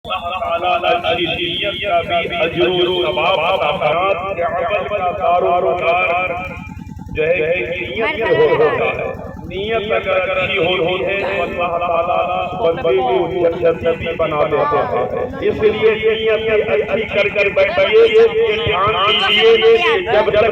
اللہ تعالیٰ شریعت کا بھی اجر و ثواب افراد کے عمل کا کاروبار جو ہے نیت سے ہوتا ہے. نیت اگر اچھی ہوتی ہے تو اللہ تعالیٰ بندے کو جنتی بنا دیتا ہے. اس لیے نیت اچھی کر کے بیٹھیے. یہ دھیان دیجیے جب تک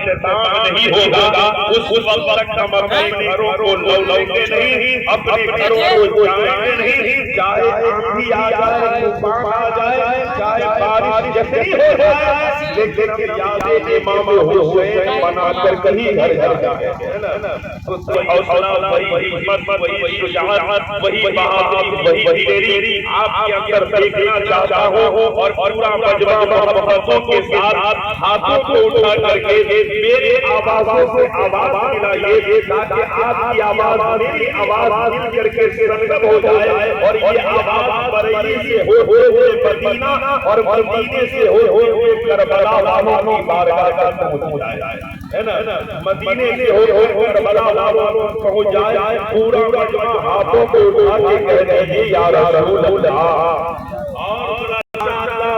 اختتام نہیں ہوگا اس وقت تک ہم اپنے گھروں کو لوٹیں نہیں, اپنے گھروں کو جائیں نہیں. چاہے آندھی آ جائے, طوفان آ جائے, چاہے بارش جیسی ہو جائے, لیکن ہم یاد امام حسین بنا کر کہیں گھر جائیں. حوصلہ, وہی ہمت, وہی شجاعت, وہی بہادری, وہی دلیری آپ کے اندر دیکھنا چاہتا ہوں. اور پورا مجمع محبتوں کے ساتھ ہاتھوں کو اٹھا کر کے میرے آوازوں سے آواز ملائیے تاکہ آپ کی آواز میری آواز مل کر کے سرنگم ہو جائے. اور یہ آواز بریلی سے ہوئے مدینہ اور مدینے سے ہوئے کربلا والوں کی بارگاہ تک پہنچ جائے. ہے نا, مدینے سے ہوئے کربلا والوں تک پہنچ جائے. پورا مجمع ہاتھوں کو اٹھا کے کہہ دیجیے یا رسول اللہ.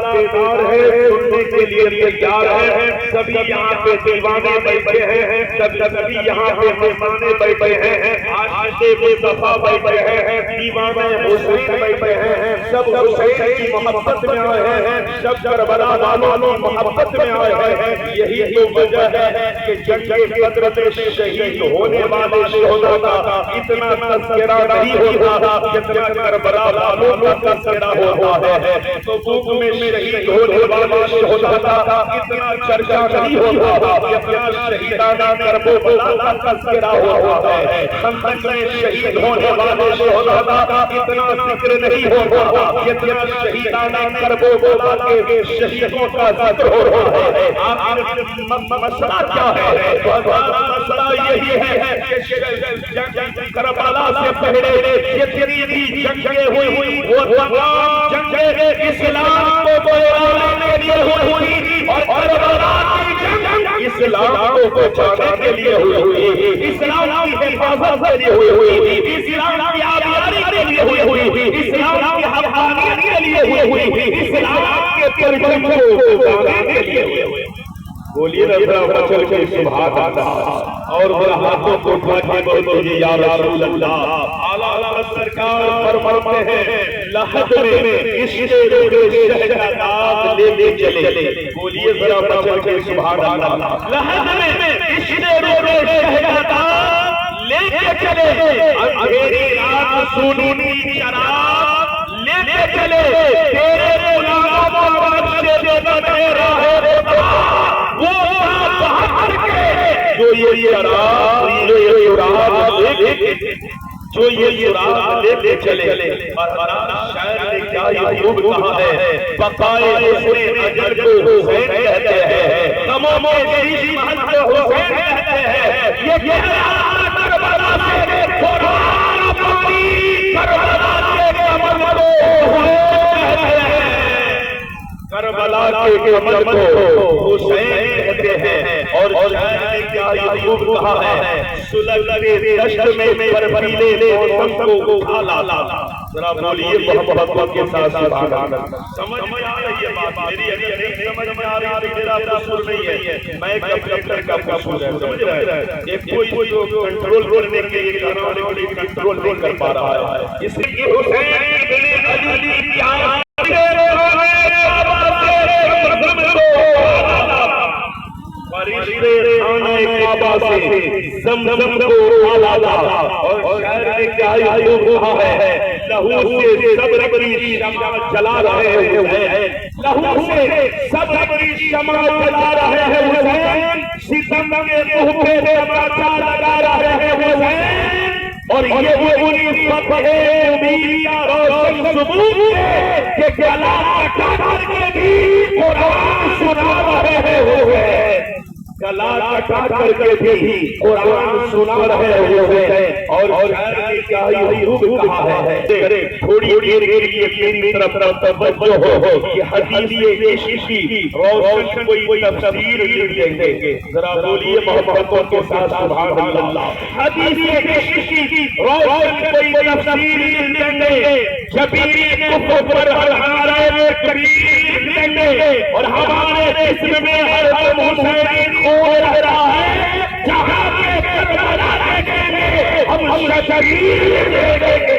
بیدار ہے, سننے کے لیے تیار ہے. سبھی یہاں پہ دیوانے بیٹھے ہیں, سبھی یہاں پہ مہمانے بیٹھے ہیں, عاشق مصطفیٰ بیٹھے ہیں, دیوانے حسین بیٹھے ہیں. سب حسین کی محبت میں آئے ہیں, سب کربلا والوں کی محبت میں آئے ہیں. یہی تو وجہ ہے کہ جنگ بدر میں شہید ہونے والے شہداء کا اتنا تذکرہ نہیں ہوتا جتنا کربلا والوں کا تذکرہ ہوتا ہے. تبوک میں شہید ہونے والے شہداء کا اتنا چرچا نہیں ہوتا جتنا شہیدانہ کربلا کا تذکرہ ہوتا ہے. خندق میں شہید ہونے والے شہداء کا اتنا ذکر نہیں ہوتا جتنا شہیدانہ کربلا کے شہیدوں کا ذکر ہوتا ہے. مسئلہ کیا ہے؟ مسئلہ یہی ہے کہ کربلا سے پہلے جتنی بھی جنگیں ہوئی وہ تمام جنگیں اسلام کو بچانے کے لیے ہوئی, اور کربلا کی جنگ اسلام کو بچانے کے لیے ہوئی, اسلام کی حفاظت کے لیے ہوئی, اسلام کی آبادی کے لیے ہوئی, اسلام کی حفاظت کے لیے ہوئی, اسلام کے پرچم کو بچانے کے لیے ہوئی. بولیے ذرا بچل کے سبحان اللہ, اور ہاتھوں کو اٹھا کے بولیے یا رسول اللہ. اعلیٰ سرکار فرماتے ہیں لحد میں عشق کے شہزاد لے چلے. بولیے ذرا بچل کے سبحان اللہ. لحد میں عشق کے شہزاد لے چلے, اندھیری رات سونی شراب لے چلے, تیرے غلاموں کو بخش دے تیرا ہے وہ بہادر کے جو یہ شراب لے چلے. شاعر نے کیا یہ خوب کہا ہے, بقائے حسین اجر کو حسین کہتے ہیں, غموں میں شیش محل کو حسین کہتے ہیں. یہ کربلا سے قرآن پانی, کربلا سے کمل کو حسین کہتے ہیں, کربلا کے کمل کو حسین کہتے ہیں. اور شاعر نے کیا یہ خوب کہا ہے, سلگتے دشت میں برفیلے موسم کو کھالا. ذرا بولیے محبت کے ساتھ سبحان اللہ. سمجھ میں آ رہی ہے بات میری؟ نہیں سمجھ میں آ رہی ہے, میرا قصور نہیں ہے, میں کمپیوٹر کا قصور ہے. سمجھ رہے ہیں, ایک کوئی جو کنٹرول کرنے کے لیے کرانے کے لیے کنٹرول نہیں کر پا رہا ہے. اس لیے حسین بن علی کی آواز فرشتے آنے کعبہ سے زمزم کو ڈالا. اور شاعر نے کیا یہ کہا ہے, لہو سے صبری شمع جلا رہے ہیں, لہو سے صبری شمع جلا رہے ہیں حسین, ستم کے منہ پہ تماچا لگا رہے ہیں حسین. اور یہ وہی فتح امیدیہ روشن ثبوت ہے کہ گلا کٹا کر کے بھی قرآن سنا رہے ہیں حسین, گلا کٹا کر کے بھی قرآن سنا رہے ہوئے. اور شاعر نے کیا یہ خوب کہا ہے, تھوڑی دیر کے لیے میری طرف توجہ ہو, یہ حدیث عشقی روشن کوئی تفسیر لکھ دیں گے. ذرا بولیے محبتوں کے ساتھ سبحان اللہ. حدیث عشقی روشن کوئی تفسیر لکھ دیں گے. شبیر کفر ہمارے کبیر میں اور ہمارے جسم میں ہر دم حسین خون رہ رہا ہے، جہاں پہ کربلا دیکھیں گے ہم شبیر دیکھیں گے،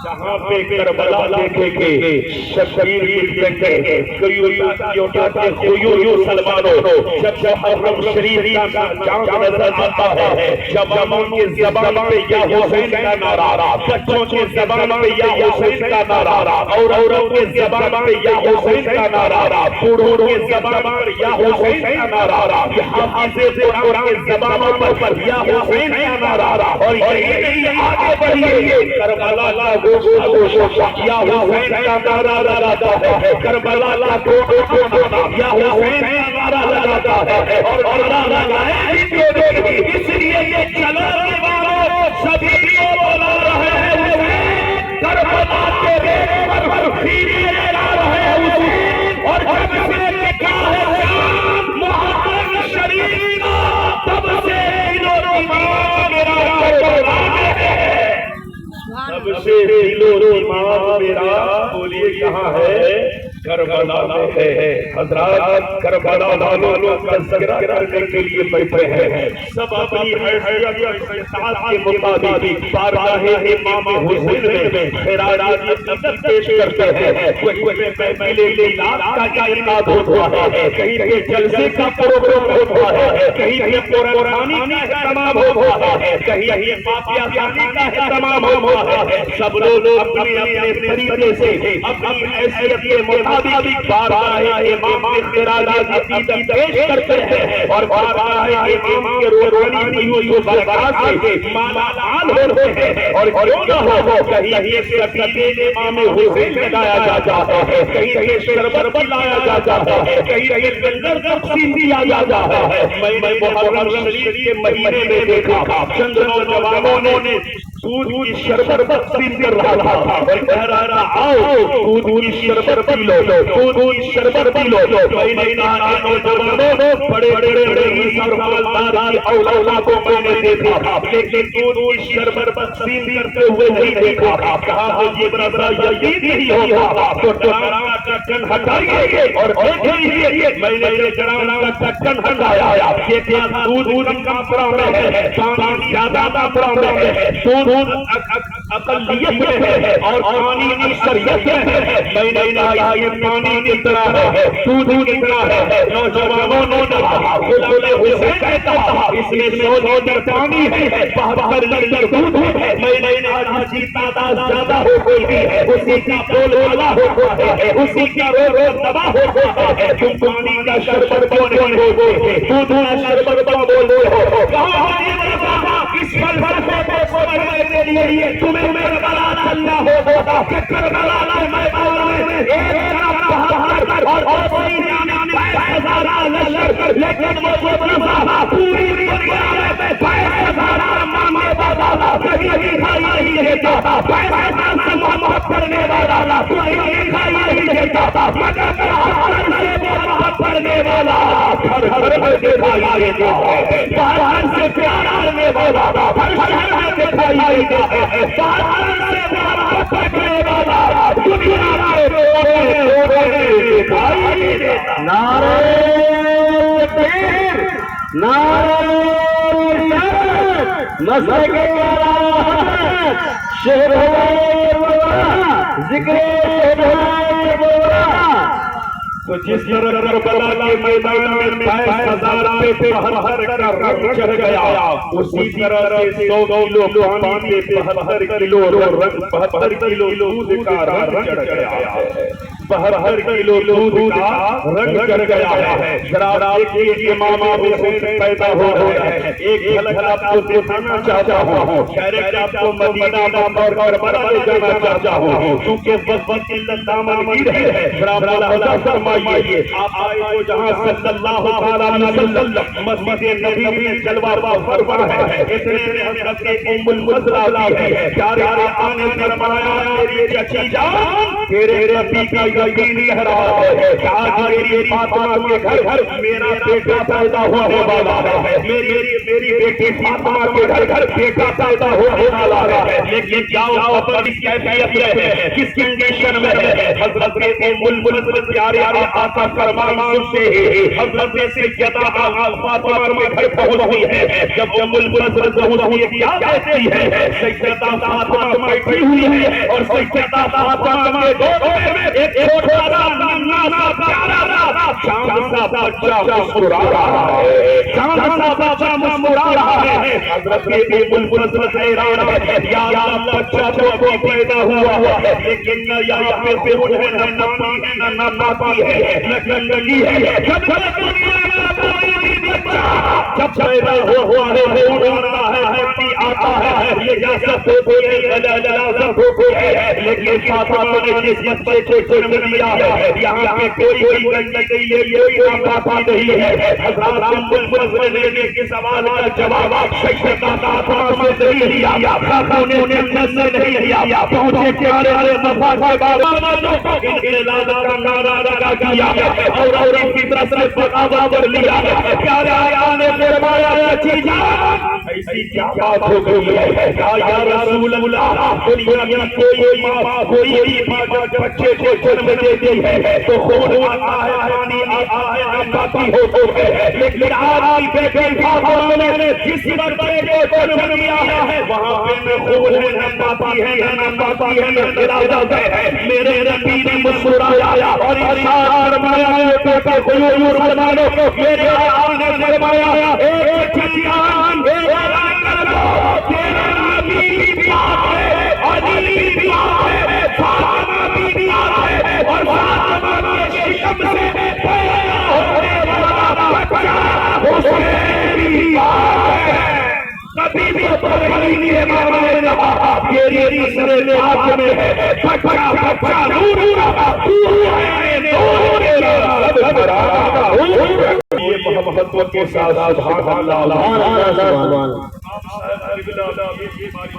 جہاں پہ کربلا دیکھیں گے شبیر دیکھیں گے۔ سلمانوں جب حرم شریف کا جام نظر آتا ہے، جوانوں کی زبان پہ یا حسین کا نعرہ، بچوں کی زبان پہ یا حسین کا نعرہ، عورتوں کی زبان پہ یا حسین کا نعرہ، بوڑھوں کی زبان پر یا حسین کا نعرہ، حافظ قرآن کی زبانوں پر یا حسین کا نعرہ، اور یہ آگے بڑھیے کربلا لا یا حسین کا نعرہ لگاتا ہے، کربلا لا یا حسین کا نعرہ لگاتا ہے، اور اس لیے یہ چلانے والوں سبھی کو بلا رہے ہیں کربلا کے ریت پر پھیری لگا رہے ہیں، اور جب سے لکھا ہے شام محرم شریف تب سے میرا کربلا ہے، تب سے دل و ایمان میرا بولیے کہاں ہے؟ کربلا میں ہے۔ حضرات کربلا والوں کا تذکرہ کرنے کے لیے بیٹھے ہیں، سب اپنی حیثیت کے مطابق بارگاہ امام حسین میں خیرات عقیدت پیش کرتے ہیں۔ کوئی پہلے میلاد کا انعقاد ہوتا ہے، کہیں پہ جلسے کا پروگرام ہوتا ہے، کہیں پہ قرآن کا اہتمام ہوتا ہے، کہیں فاتحہ خوانی کا اہتمام ہوتا ہے۔ سب لوگ اپنے اپنے طریقے سے اپنی حیثیت کے مطابق بارگاہ امام میں خیرات عقیدت پیش کرتے ہیں، اور بارگاہ امام کے روحانی ہوئی برکات سے مالا مال ہوتے ہیں، اور کیوں نہ ہو کہیں سبیل امام حسین لگایا جاتا ہے، کہیں شربت لایا جاتا ہے، کہیں لنگر تقسیم کیا جاتا ہے۔ میں محرم شریف کے مہینے میں دیکھا چند نوجوانوں نے دودھ کی شربت تقسیم کر رہا تھا اور کہہ رہا تھا آؤ دودھ کی شربت پی لو، دودھ کی شربت پی لو۔ میں نے کہا اے نوجوانوں، بڑے بڑے رئیس اور مالدار اولادوں کو میں نے دیکھا لیکن دودھ کی شربت تقسیم کرتے ہوئے نہیں دیکھا۔ کہا حاجی برادرا یقین نہیں ہوتا تو ڈرام کا ڈھکن ہٹائیے اور دیکھیے۔ میں نے ڈرام کا ڈھکن ہٹایا، دیکھا دودھ کم مقدار میں ہے، پانی زیادہ مقدار میں ہے، دودھ اقلیت میں ہے اور پانی اکثریت میں ہے۔ میں نے کہا یہ پانی کتنا ہے، دودھ کتنا ہے؟ نوجوانوں نے کہا غلام حسین کہتا اس میں 100 لیٹر پانی ہے، 72 لیٹر دودھ ہے۔ میں نے کہا جس کی تعداد زیادہ ہو گئی ہے اسی کا بول بالا ہوتا ہے، اسی کا رو دبا ہوتا ہے۔ تم پانی کا شربت کیوں نہیں ہو گئے، دودھ کا شربت کیوں بول رہے ہو؟ کہاں اس فلسفے کو سمجھنے کے لیے تمہیں کربلا چلنا ہوگا کہ کربلا میدان میں ایک طرف بہادر اور سینے میں 50,000 لشکر، لیکن وہ مصطفیٰ پوری دنیا میں 50,000 مانگنے والا کبھی دکھائی نہیں دیتا، 50,000 سے محبت کرنے والا کوئی دکھائی نہیں دیتا، مگر ہر سے محبت کرنے والا ہر دکھائی دیتا ہے، باہر سے پیار کرنے والا ہر دکھائی دیتا ہے، باہر سے محبت کرنے والا دنیا کے دکھائی دیتا۔ نعرہ تکبیر، نعرہ رسالت، مسلک شہر ذکر تو جس طرح کربلا کے میدان میں 50,000 پہ 72 کا رنگ چڑھ گیا، اسی طرح سے 100 کلو پانی پہ 72 کلو رنگ 72 کلو دودھ کا رنگ چڑھ گیا ہے، 72 کلو دودھ کا رنگ چڑھ گیا ہے۔ ذرا دیکھیے امام حسین پیدا ہو رہے ہیں، ایک جھلک آپ کو دکھانا چاہتا ہوں، ڈائریکٹ آپ کو مدینہ اور کربلا لے جانا چاہتا ہوں کیونکہ وقت کی دامنگیر ہے۔ ذرا فرمائیے آپ آئے ہو جہاں صلی اللہ علیہ وسلم مسجد نبی میں جلوہ فرما ہے، اتنے میں حضرت ام الفضل آئی ہے، پیارے آنے فرمایا میری چچی جان تیرے نبی کا یقین کہہ رہا ہے کہ آج میری فاطمہ کے گھر میرا بیٹا پیدا ہونے والا ہے، میری بیٹی فاطمہ کے گھر بیٹا پیدا ہونے والا ہے۔ لیکن جاؤ اب کس کیفیت میں ہے، کس کنڈیشن میں ہے؟ حضرت ام الفضل پیارے آقا فرمائیں سے حضرت سیدہ فاطمہ کے گھر پہنچی ہے۔ جب ام الفضل پہنچی ہے کیا کہتی ہے؟ سیدہ فاطمہ بیٹھی ہوئی ہے اور سیدہ فاطمہ کے گود میں ایک چھوٹا سا ننھا سا پیارا سا چاند سا بچہ مسکرا رہا ہے، چاند سا بچہ مسکرا رہا ہے۔ حضرت ام الفضل حیران ہے، یا اللہ بچہ تو ابھی پیدا ہوا ہے لیکن نہ یہاں پہ سرور ہے، نہ ناپی ہے، نہ ناپی ہے، نہ گندگی ہے۔ جب دنیا کا کوئی بچہ جب پیدا ہوا ہے اڑ رہا ہے، ہیپی آتا ہے، یہ اجازت ہوتی ہے، اجازت ہوتی ہے، لیکن فاطمہ نے جس بچے کو جنم دیا ہے یہاں پہ کوئی گندگی کوئی ناپاکی نہیں ہے۔ حضرت ام الفضل نے کے سوال کا جواب سیدہ فاطمہ سے نہیں لیا، خاتون جنت سے نہیں لیا، پہنچے پیارے مصطفیٰ کے بابا جو انقلاب کا نعرہ لگا دیا اور اسی طرح سے بغاوت لیا۔ پیارے آقا نے فرمایا اچھی جان ایسی کیا بات ہو گئی ہے یا رسول اللہ، دنیا میں کوئی ماں کوئی جب بچے کو جنم دیتی ہے تو خون آتا ہے، پانی آتا ہے، ناپاکی ہوتی ہے، لیکن آج کی بیٹی فاطمہ نے جس بچے کو جنم دیا ہے وہاں پہ نہ خون ہے، نہ ناپاکی ہے، نہ ناپاکی ہے، نہ غلاظت ہے۔ میرے نبی نے مسکرایا اور ارشاد فرمایا بیٹا حضور بنا لو۔ میرے آقا نے فرمایا ایک جان تیرا نبی بھی پاک ہے، علی بھی پاک ہے، فاطمہ بھی پاک ہے، اور فاطمہ کے شم سے پیدا ہونے والا بچہ حسین بھی پاک ہے۔ کبھی بھی پرہیزی ہے ماما نے کہا میری سر آنکھ میں ہے بچہ بچہ نور ہے نور یہ محبت کے ساتھ سبحان اللہ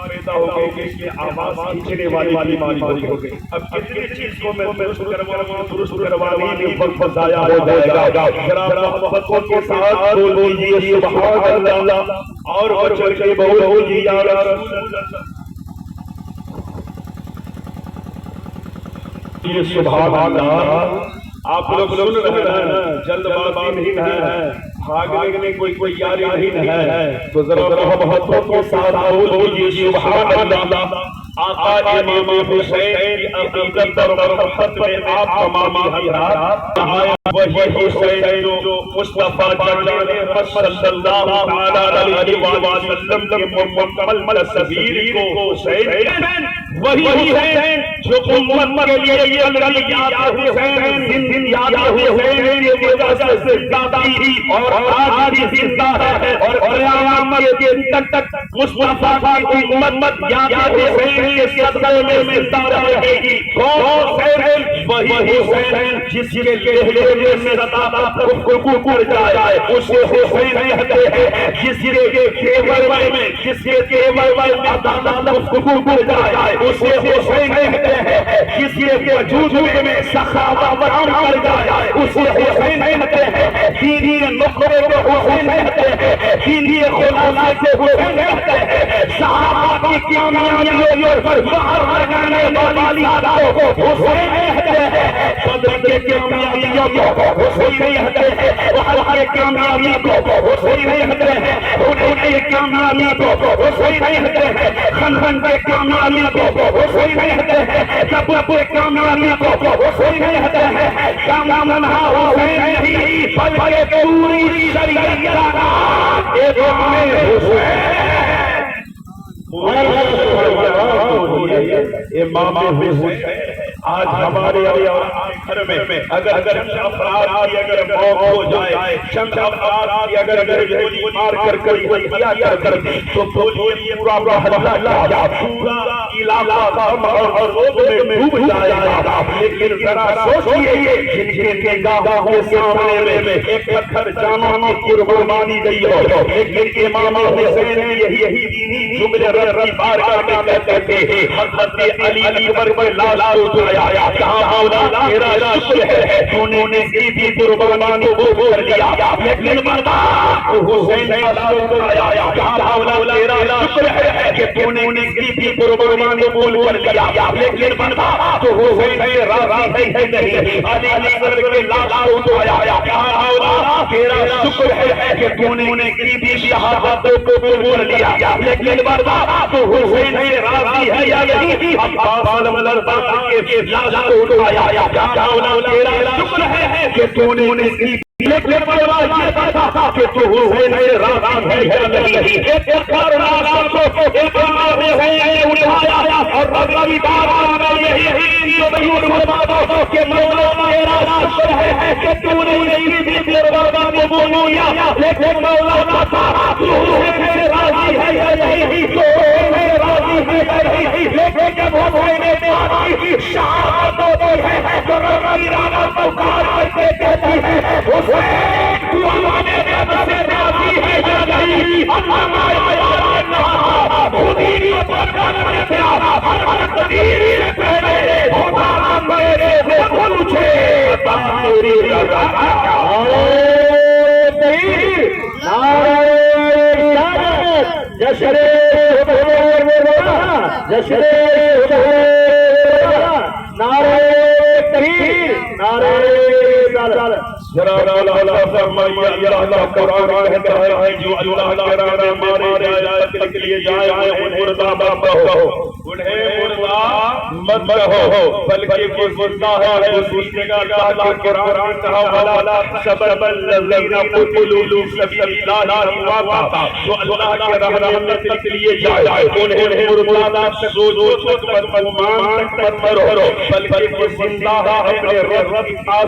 پیدا ہو گئی کہ اس میں آواز کھینچنے والی ہو گئی۔ اب کتنی چیز کو میں درست کروانے میں وقت ضائع ہو جائے گا۔ ذرا محبت کے ساتھ بول دیجیے سبحان اللہ اور بچڑ کے بول دیجیے یا رسول اللہ۔ یہ سبحان اللہ آپ لوگ سن رہے ہیں، جلد بازی نہیں ہے، بھاگنے میں کوئی یاری نہیں ہے، تو ذرا محبت کے ساتھ بولیے سبحان اللہ۔ آقا امام حسین کی عقیدت اور محبت میں آپ تمام حضرات وہی حسین جو مصطفیٰ جان صلی اللہ علیہ وسلم کے مکمل تصویر کو حسین، وہی حسین جو امت کے لیے یاد حسین زندہ حسین کی وجہ سے زندہ تھی اور آج بھی زندہ ہے، اور قیامت کے دن تک مصطفیٰ کی امت یاد حسین کے صدقے میں زندہ رہے گی۔ حسین وہی حسین جس کے لہجے میں گفتگو کر جائے اسے حسین کہتے ہیں، جس کے کیول میں گفتگو کر جائے اسے حسین کہتے ہیں، جس کے وجود میں سخاوت کر جائے اسے حسین کہتے ہیں، دینی نقطے کو حسین کہتے ہیں، دینی خلاصے سے حسین کہتے ہیں، صحابہ کی کامیابیوں پر باہر لگانے والی سادوں کو حسین کہتے ہیں، بدر کے کامیابیوں کو حسین کہتے ہیں، وحد کے کامیابی کو حسین کہتے ہیں، حنین کے کامیابی کو حسین کہتے ہیں، خندق کے کامیابی کو حسین کہتے ہیں، تبوک کے کامیابی کو حسین کہتے ہیں۔ کامنہ حسین نہیں بلکہ پوری شریعت ایک امام حسین آج ہمارے گھر میں اگر افراد کی اگر موت ہو جائے، چند افراد کی اگر گولی مار کر کوئی ہتیا کر دی تو بولیے پورا محلہ کیا، پورا علاقہ اور روگ میں ڈوب جائے گا، لیکن ذرا سوچئے جن کے نگاہوں کے سامنے میں ایک پتھر جانوں کی قربانی گئی ہو، لیکن امام حسین یہی دینی جملے رب بارگاہ میں کہتے تھے، حضرت علی اکبر پر لاش اٹھایا، کہا مولا تیرا شکر ہے تو نے کی بھی قربانی قبول کر لیا، لیکن بتا حسین لاش اٹھایا، کہا مولا تیرا شکر ہے کہ تو نے کی بھی قربانی قبول کر لیا، لیکن بتا تو حسین راضی ہے نہیں، علی اکبر کے لاش اٹھایا، کہا مولا تیرا شکر ہے کہ تو نے کی بھی شہادت کو قبول کر لیا، لیکن بتا تو حسین راضی ہے یا نہیں؟ عباس کے لاش اٹھایا، کہا مولا تیرا شکر ہے کہ تو نے کی، لیکن مولا یہ بتا کہ تو حسین راضی ہے یا نہیں؟ ایک لاش کو ایک امام حسین اٹھایا اور ربی بارگاہ میں یہی بیان فرما دو کہ مولا تیرا شکر ہے کہ تو نے کی بھی قربانی قبول کیا، لیکن مولا بتا تو حسین راضی ہے یا نہیں؟ تو حسین راضی ہے یا نہیں؟ لیکن جب حسین نے کی شہادت دی ہے تو ربی بارگاہ پکار کر کے کہتی ہے حسین تو ہمارے رب سے راضی ہے یا نہیں؟ اللہ خودی پر کرنے پیارا ہر تدیری سے پہلے ہوتا میرے سے پوچھے تیری رضا جشن جشن نعرہ تکبیر نعرہ اللہ قرآن کہتا ہے جو اللہ کے راہ میں مارے جائے کے لیے جائے انہیں مردہ مت کہو، انہیں مردہ مت کہو، بلکہ وہ زندہ ہے۔ دوسری جگہ اللہ کے قرآن کہا وَلَا تَحْسَبَنَّ الَّذِينَ قُتِلُوا فِي سَبِيلِ اللَّهِ أَمْوَاتًا، جو اللہ کے راہ میں کے لیے جائے انہیں مردہ سوچو مان تک مت کرو، بلکہ وہ زندہ ہے اپنے رب کی پاس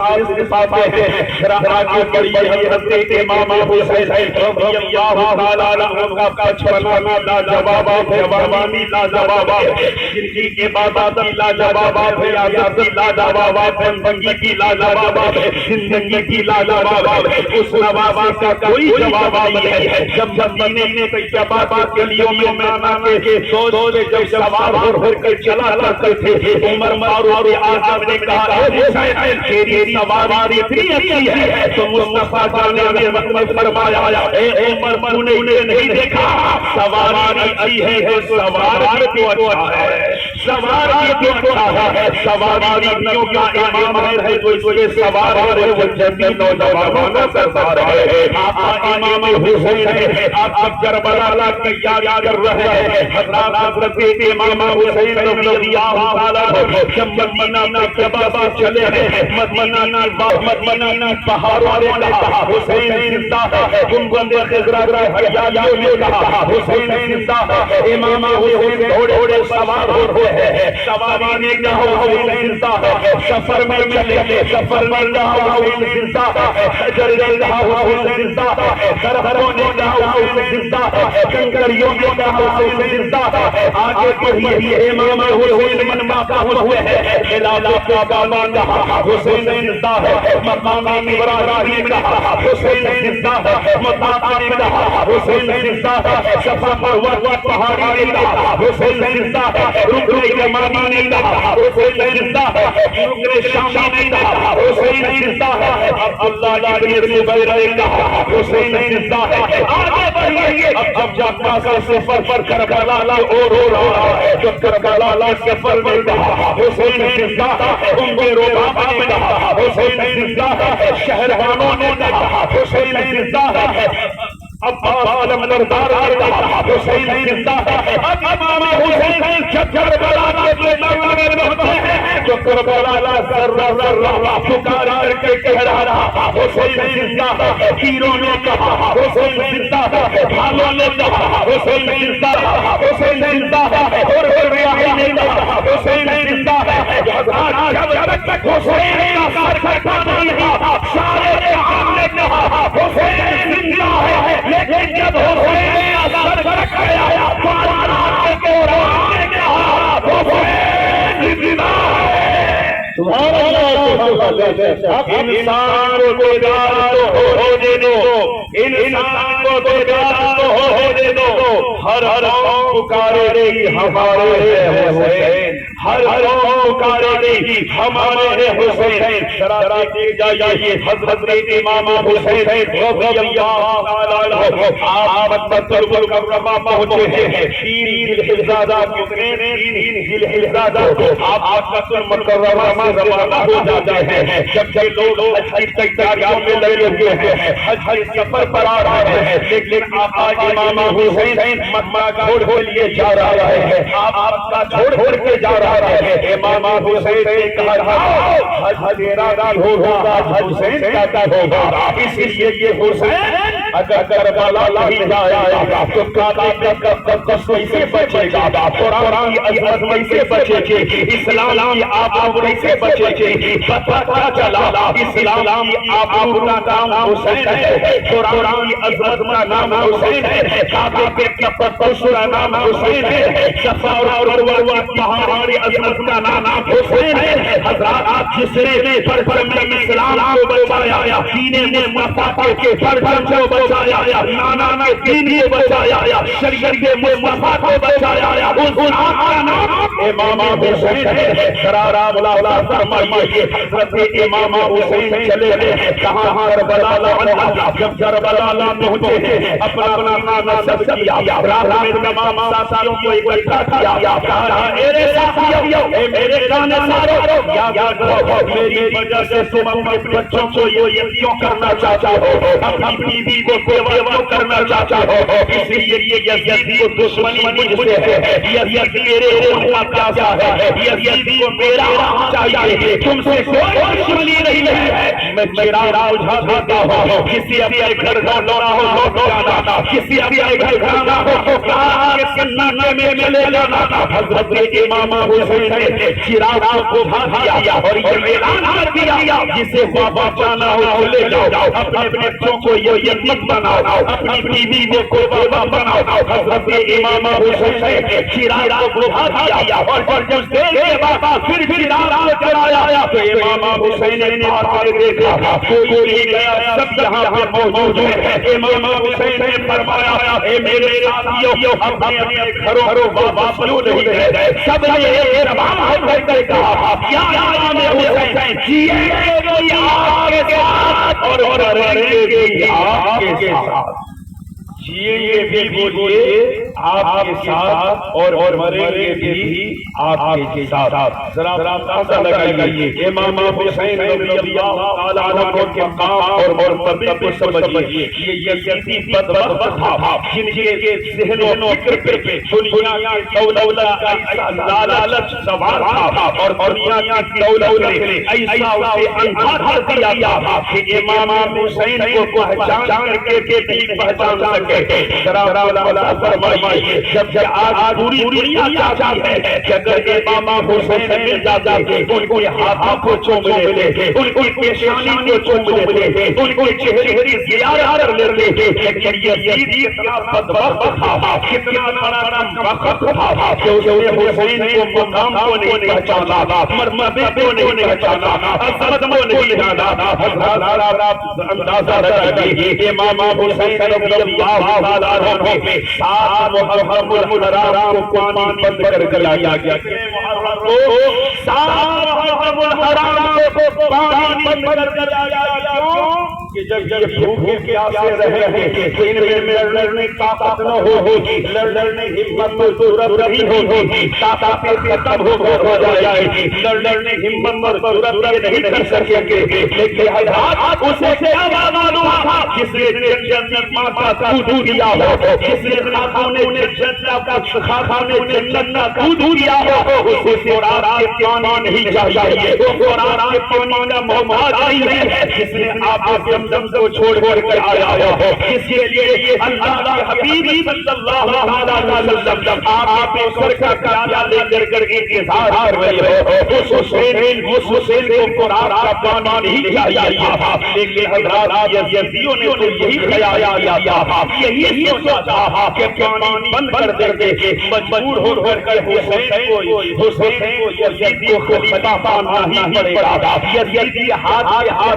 پاتے ہیں۔ آگے بڑی حضرت امام حسین رضی اللہ تعالیٰ عنہ کا بچپنا لاجواب ہے، جوانی لاجواب ہے، جن کی عبادت لاجواب ہے، آزادی لاجواب ہے، بندگی کی لاجواب ہے، زندگی کی لاجواب ہے۔ اس نوابا کا کوئی جواب نہیں ہے۔ جب مدینے طیبہ کے گلیوں میں آنا کے سوچ جب سوار ہو کر چلا کرتے تھے، عمر فاروق اعظم نے کہا اے حسین تیری سواری اتنی اچھی ہے، تو مصطفیٰ جان نے مطلب فرمایا اے عمر تو نے انہیں نہیں دیکھا، سواری اچھی ہے، سواری تو اچھا ہے، سواری تو اچھا ہے، سواری نبیوں کا امام ہے، جو اس کے سوار ہے وہ جنتی نوجوانوں کا سوار ہے۔ آپ امام حسین ہے، آپ کربلا کی یاد کر رہے ہیں۔ حضرت امام حسین رضی اللہ تعالیٰ جب مدینہ میں طیبہ چلے ہیں، مدینہ پہاڑوں نے کہا حسین زندہ ہے، گنبد خضرا حجاجوں نے کہا حسین زندہ ہے، امام حسین گھوڑے سوار ہو رہے ہیں، سواری نے کہا حسین زندہ ہے، سفر میں چلے، سفر میں کہا حسین زندہ ہے، حجر نے کہا حسین زندہ ہے، درختوں نے کہا حسین زندہ ہے، کنکریوں نے کہا حسین زندہ ہے۔ آگے بڑھیے امام حسین منما کا ہوئے ہیں، خلافہ کا بامان کہا حسین زندہ ہے، مقام ابراہیم کہا حسین زندہ ہے، مقام کہا حسین زندہ ہے، صفا مروہ پہاڑی نے کہا حسین زندہ ہے، رکن یمانی نے کہا حسین زندہ ہے، رکن شامی نے کہا حسین زندہ ہے، عبداللہ بن زبیر نے کہا حسین زندہ ہے۔ آگے بڑھیے اب جب کا سفر پر کربلا اور ہو رہا ہے، تو کربلا سفر میں کہا حسین زندہ ہے، انگے روبابا نے کہا حسین زندہ ہے، شہربانوں نے کہا حسین زندہ ہے، اب عالم لردار نے کہا حسین زندہ ہے۔ اب امام حسین جب کربلا کے میدان میں ہوتے ہیں تو کربلا ذرہ ذرہ پکار کر کے کہہ رہا حسین زندہ ہے، تیروں نے کہا حسین زندہ ہے، ڈھالوں نے کہا حسین زندہ ہے، حسین زندہ ہے، اور ریاحی نے کہا حسین زندہ ہے۔ جب تک حسین کا سر کٹا نہیں تھا سارے عام نے کہا حسین زندہ ہے، لیکن جب حسین کا سر کٹ گیا تو نے کہا انسان کو بیدار تو ہونے دو، انسان کو بیدار تو ہونے دو، ہر قوم پکارے گی ہمارے حسین، ہر قوم پکارے گی ہمارے حسین۔ ذرا دیکھ جائیے حضرت امام حسین رضی اللہ تعالی عنہ آپ مکہ المکرمہ پہنچے ہیں، 3 ذی الحجہ کتنے 3 ذی الحجہ آپ مکہ المکرمہ سے روانہ ہو جاتے ہیں۔ جب لوگ حج کی تیاریوں میں لگے ہوئے ہیں، حج کے سفر پر آ رہے ہیں، لیکن آقا امام حسین مکہ چھوڑ کے لیے جا رہا ہے، آپ کا چھوڑ کے جا رہا ہے۔ امام حسین نے کہا حج تیرا ہوگا، حسین کا ہوگا، اس لیے یہ حسین اگر کربلا نہیں جائے گا تو کعبے کا تقدس کیسے بچے گا، قرآن کی عظمت کیسے بچے گی، اسلام کی آبرو کیسے بچے گی؟ پتہ چلا اسلام کی آبرو کا نام حسین ہے، قرآن کی عظمت کا نام حسین ہے، کعبے کے تقدس کا نام حسین ہے، صفا اور مروہ کی پہاڑی عظمت کا نام حسین ہے۔ حضرات جس نے پرچم اسلام کو بچایا، دین مصطفیٰ کے پرچم کو بچایا، نانا کے دین کو بچایا، شریعت مصطفیٰ کو بچایا، اس کا نام امام حسین ہے۔ شرارہ مولا فرمائیے حضرت امام حسین چلے گئے کہاں؟ کربلا۔ جب کربلا پہنچے ہیں اپنا نانا سب کیا، راہ میں تمام ساتھیوں کو اکٹھا کیا، کہا اے ساتھیوں، اے میرے جانے سارو، یاد رکھو میری وجہ سے تم اپنے بچوں کو یہ کیوں کرنا چاہتا ہو، اپنی بیوی کو بیوہ کرنا چاہتا ہو، اس لیے یزید کو دشمنی مجھ سے ہے، یزید میرے خون کا پیاسا ہے، یزید کو میرا چاہیے، تم سے کوئی دشمنی نہیں ہے۔ میں چراغ بجھا دیتا ہوں، کسی اپنے گھر لوٹنا ہو لوٹ جانا، کسی اپنے گھر جانا ہو کے سنانے میں چلے جانا۔ حضرت امام حسین نے چراغ کو بجھا دیا اور یہ اعلان کر دیا جسے بابا جانا ہو لے جاؤ، اپنے بچوں کو یہ یتیم بناؤ، اپنی بیوی کو بیوہ بناؤ۔ حضرت امام حسین نے چراغ کو بجھا دیا اور جب دیر کے بعد پھر چراغ کو جلایا تو امام حسین نے دیکھا کوئی نہیں گیا، سب یہاں پہ موجود ہے۔ امام حسین نے فرمایا اے میرے ساتھیوں، اپنے گھروں واپس کیوں نہیں گئے؟ سب نے ایک زبان ہو کر کہا کیا امام حسین جیے گے آپ کے ساتھ اور مریں گے آپ کے ساتھ، جیے بھی بولیے آپ کے ساتھ اور مریں گے بھی آپ کے ساتھ۔ ذرا اندازہ لگائیے امام حسین رضی اللہ تعالیٰ عنہ کے مقام اور مرتبے کو سمجھیے۔ یہ یزیدی بدبخت تھا جن کے ذہن و فکر پہ دنیا کی دولت کا ایسا لالچ سوار تھا اور دنیا کی دولت نے ایسا اسے اندھا کر دیا تھا کہ امام حسین کو پہچان کر کے بھی پہچان سکے۔ ذرا فرمائیے جب آج پوری دنیا چاہتی ہے کہ اگر امام حسین مل جاتے ان کے ہاتھوں کو چوم لیتے، ان کی پیشانی کو چوم لیتے، ان کے چہرے کی زیارت کر لیتے، لیکن یزید اتنا بدبخت تھا، کتنا بڑا وقت تھا کہ اس نے حسین کو مقام کو نہیں پہچانا، مرتبے کو نہیں پہچانا، عظمت کو نہیں جانا۔ حضرات اندازہ لگائیے امام حسین رضی اللہ تعالیٰ عنہ میں 7 محرم الحرام کو پانی بند کر دیا گیا۔ 7 محرم الحرام کو پانی بند کر دیا گیا کہ جب یہ بھوکے پیاسے رہے ہیں تو ان میں لڑنے کی طاقت نہ ہوگی، لڑنے کی ہمت ضرورت نہیں ہوگی، طاقت ختم ہو جائے گی، لڑنے کی ہمت ضرورت نہیں کر سکیں گے۔ لیکن حضرات اسے کیا معلوم تھا جس نے جنت ماتا کا دودھ دیا ہو، جس نے خانے جنت کا دودھ دیا ہو، اسے قرآن کے پانا نہیں چاہیے، قرآن کے پانی کا محتاج نہیں ہے، جس نے آب زمزم کو چھوڑ کر آیا ہو، اس کے لیے اللہ کے حبیب صلی اللہ علیہ وسلم آپ کوثر کا پیالہ لے کر انتظار کر رہے ہو، اس حسین کو قرآن کا پانی نہیں چاہیے تھا، لیکن حضرات یزیدیوں نے تو یہی خیال کیا تھا، یہی سوچا تھا کہ پانی بند کر دیں گے، مجبور ہو کر حسین کو یزید کو خلیفہ بنانا ہی پڑے گا، یزید ہاتھ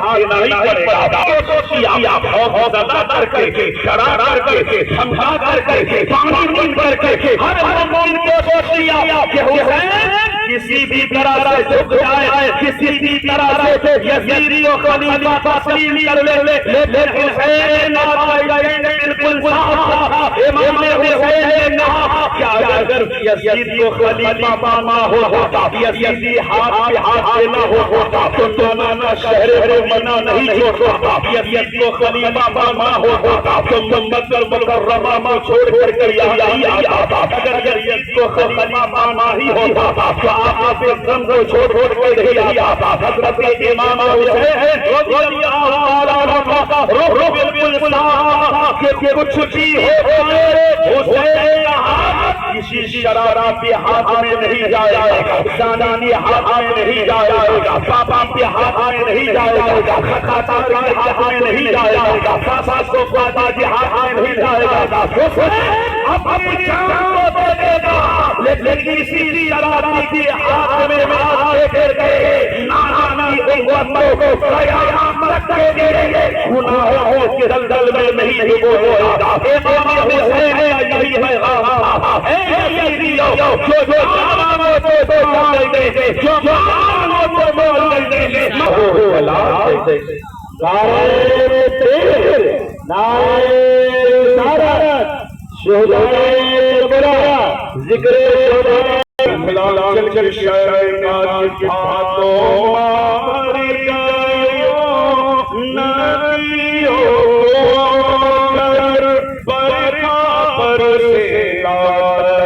دینا ہی پڑے گا، خوف زدہ کر کے ڈرا کر کے دھمکا کر کے پانی بند کر کے ہر مومن کو سوچ لیا کہ حسین کسی بھی طرح سے جھک جائے، کسی بھی طرح سے یزید کو خلیفہ تسلیم کر لے، لیکن حسین بالکل صاف امام حسین نے کہا کہ اگر یزید کو خلیفہ بنانا ہوتا، یزید ہاتھ پہ ہاتھ دینا ہوتا تو مولانا شہر مدینہ نہیں چھوڑتا، یزید کو خلیفہ بنانا ہوتا تو مکہ مکرمہ میں چھوڑ کر یہاں آتا، اگر یزید کو خلیفہ بنانا ہی ہوتا تو آپ زمزم کو چھوڑ کر نہیں آتا۔ حضرت امام حسین رضی اللہ عنہ کا روح بالکل صاف کہ کچھ بھی ہو جائے حسین کا ہاتھ کسی شرارتی ہاتھ میں نہیں جائے گا، زنانی ہاتھ میں نہیں جائے گا، پاپا کے ہاتھ میں نہیں جائے گا، خطا کے ہاتھ میں نہیں جائے گا، پاپا کو پاپا کے ہاتھ میں نہیں جائے گا، حسین اپنی جان کو دے دے گا، لیکن کسی شرارتی ہاتھ میں آئے گر گئے نانا کی امتوں کو قیامت تک کے لیے گناہوں کے دلدل میں نہیں ڈبوئے گا۔ امام حسین یہی ہے اے یزیدیو جو جان ہو تو جان دے دے، جو جان ہو تو مول دے دے، نعرہ تکبیر، نعرہ رسالت، شہدائے کربلا، ذکر شہدائے چل شہدائے کی ہاتھوں مار گئے نبیوں پر برابر سے پیارے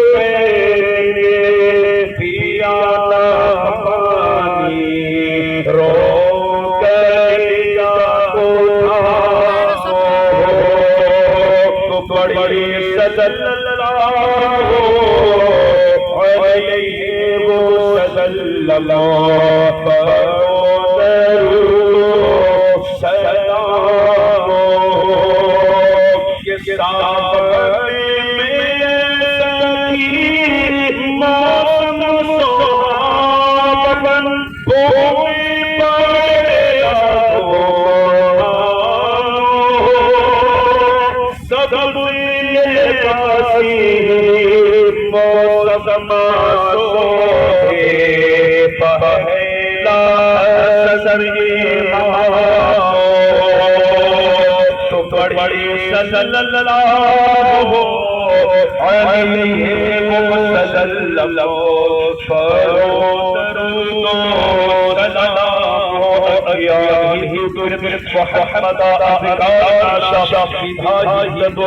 حسین پیا پانی رو کر لیا بڑی صلی اللہ علیہ وسلم سلام کے سامنے موسم سہاون بھومی پڑے سب موسم سوئے پہلا تو بڑی صلی اللہ علیہ وسلم محمد